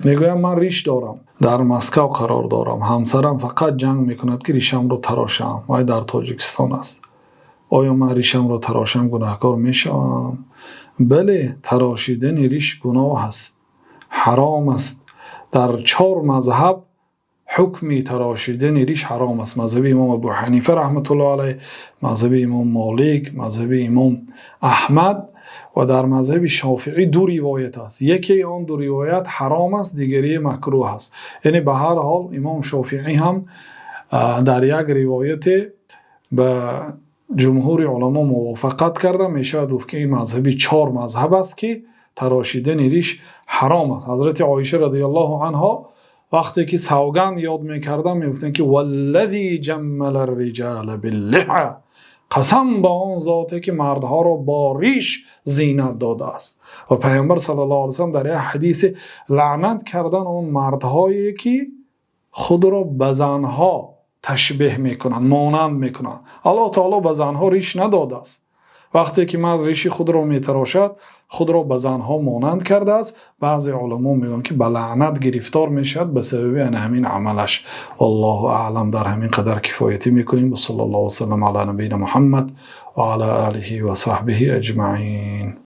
میگویم من ریش دارم، در مسکو قرار دارم، همسرم فقط جنگ میکند که ریشم رو تراشم. وای در تاجیکستان است. آیا من ریشم رو تراشم گناهکار میشم؟ بله، تراشیدن ریش گناه است، حرام است. در 4 مذهب حکم تراشیدن ریش حرام است. مذهب امام ابو حنیفه رحمت الله علیه، مذهب امام مالک، مذهب امام احمد و در مذهب شافعی 2 روایت است. یکی آن 2 روایت حرام است، دیگری مکروه است. یعنی به هر حال امام شافعی هم در یک روایت به جمهور علما موافقت کرده. میشه گفت که این مذهبی 4 مذهب است که تراشیدن ریش حرام است. حضرت عایشه رضی الله عنها وقتی که سوگند یاد میکردن میگفتن که والذی جمل الرجال باللحى، قسم با آن ذاتی که مردها را با ریش زینت داده است. و پیامبر صلی الله علیه و سلم در یک حدیث لعنت کردن آن مردهایی که خود را به زنها تشبیه میکنند، مانند میکنند. الله تعالی به زنها ریش نداده است. وقتی که مرد ریش خود را میتراشد خود را به زنها مانند کرده است. بعضی علما میگن که به لعنت گرفتار میشد به سبب همین عملش. والله اعلم. در همین قدر کفایتی میکنیم. و صلی الله و سلم علی نبینا محمد و علی آله و صحبه اجمعین.